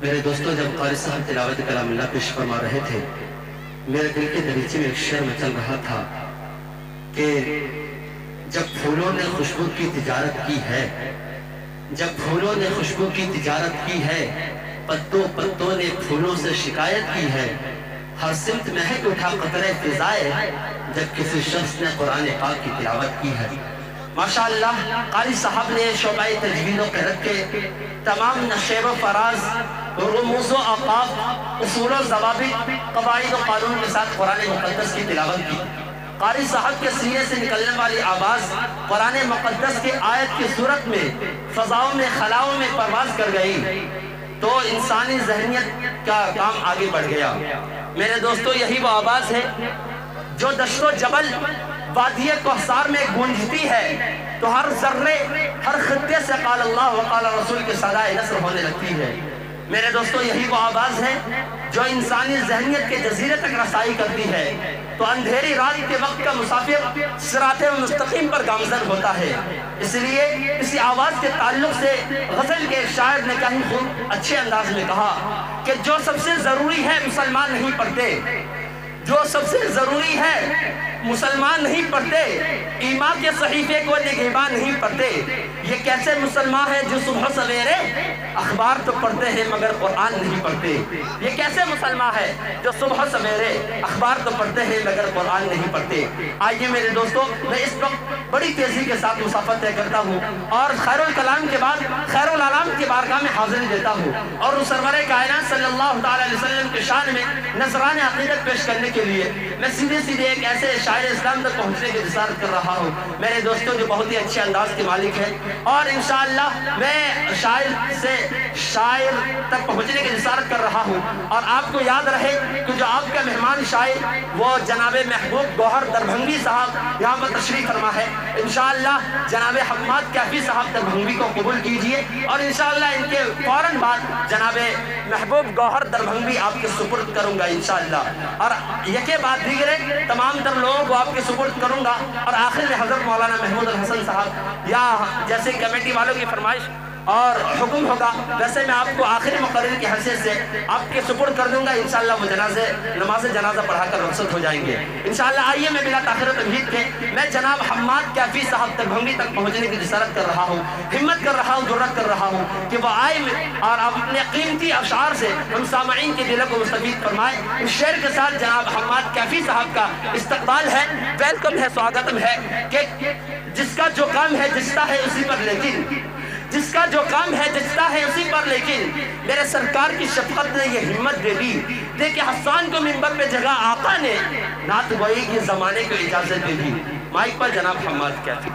میرے دوستوں، جب قاری صاحب تلاوت کلام اللہ پیش فرما رہے تھے، میرے دل کے دریچے میں ایک شعر میں چل رہا تھا کہ جب پھولوں نے خوشبو کی تجارت کی ہے، جب پھولوں نے خوشبو کی تجارت کی ہے، پتوں نے پھولوں سے شکایت کی ہے، ہر سمت مہک اٹھا قطرے فضائے جب کسی شخص نے قرآن پاک کی تلاوت کی ہے۔ ماشاءاللہ قاری صاحب نے شعبہ تجوید و قرأت کے تمام نشیب و فراز، رموز و اوقاف، اصول و ضوابط، قواعد و قانون کے ساتھ قرآن مقدس کی تلاوت کی۔ قاری صاحب کے سینے سے نکلنے والی آواز قرآن مقدس کی آیت کی صورت میں فضاؤں میں خلاؤں میں پرواز کر گئی تو انسانی ذہنیت کا کام آگے بڑھ گیا۔ میرے دوستو، یہی وہ آواز ہے جو دشت و جبل وادی کوثر میں گونجتی ہے تو ہر ذرے ہر خطے سے قال اللہ و قال رسول کے صدائے نصر ہونے لگتی ہے۔ میرے دوستو، یہی وہ آواز ہے جو انسانی ذہنیت کے جزیرے تک رسائی کرتی ہے تو اندھیری رات کے وقت کا مسافر صراط مستقیم پر گامزن ہوتا ہے۔ اس لیے اسی آواز کے تعلق سے غزل کے ایک شاعر نے کہیں خوب اچھے انداز میں کہا کہ جو سب سے ضروری ہے مسلمان نہیں پڑھتے، جو سب سے ضروری ہے مسلمان نہیں پڑھتے، ایمان کے صحیفے کو نگہبان نہیں پڑھتے۔ یہ کیسے مسلمان ہے جو صبح سویرے اخبار تو پڑھتے ہیں مگر قرآن نہیں پڑھتے؟ یہ کیسے مسلمان ہے جو صبح سویرے اخبار تو پڑھتے ہیں مگر قرآن نہیں پڑھتے؟ آئیے میرے دوستو، میں اس وقت بڑی تیزی کے ساتھ مسافت طے کرتا ہوں اور خیر الکلام کے بعد خیر العالم کی بارگاہ میں حاضری دیتا ہوں اور سرور کائنات صلی اللہ تعالی علیہ وسلم کے شان میں نذران عقیدت پیش کرنے کے لیے میں سیدھے ایک ایسے شاعر اسلام تک پہنچنے کی جسارت کر رہا ہوں میرے دوستوں جو بہت ہی اچھے انداز کے مالک ہیں، اور انشاءاللہ میں شاعر سے شاعر تک پہنچنے کی جسارت کر رہا ہوں۔ اور آپ کو یاد رہے کہ جو آپ کا مہمان شاعر وہ جناب محبوب گوہر دربھنگی صاحب یہاں پر تشریف فرما ہے۔ انشاءاللہ جناب حماد کیفی صاحب دربھنگی کو قبول کیجئے اور انشاءاللہ ان کے فوراً بعد جناب محبوب گوہر دربھنگی آپ کے سپرد کروں گا انشاءاللہ، اور یکے بعد دیگرے تمام تر لوگوں کو آپ کے سپرد کروں گا، اور آخر میں حضرت مولانا محمود الحسن صاحب یا جیسے کمیٹی والوں کی فرمائش اور حکم ہوگا ویسے میں آپ کو آخری مقرر کی حیثیت سے آپ کے سپرد کر دوں گا۔ انشاءاللہ وہ نماز جنازہ پڑھا کر رخصت ہو جائیں گے انشاءاللہ۔ آئیے میں بلا تاخیر و تمہید کے میں جناب حماد کیفی صاحب دربھنگی تک پہنچنے کی جسارت کر رہا ہوں، ہمت کر رہا ہوں، جرأت کر رہا ہوں کہ وہ آئے اور اپنے قیمتی اشعار سے ہم سامعین کے دلوں کو مستفید فرمائے۔ اس شعر کے ساتھ جناب حماد کیفی صاحب کا استقبال ہے، ویلکم ہے، سواگتم ہے کہ جس کا جو کام ہے جستا ہے اسی پر، لیکن جس کا جو کام ہے جستا ہے اسی پر، لیکن میرے سرکار کی شفقت نے یہ ہمت دے دی کہ حسان کو منبر پہ جگہ آقا نے نعت گوئی کی زمانے کو اجازت دے دی۔ مائک پر جناب حماد کیفی۔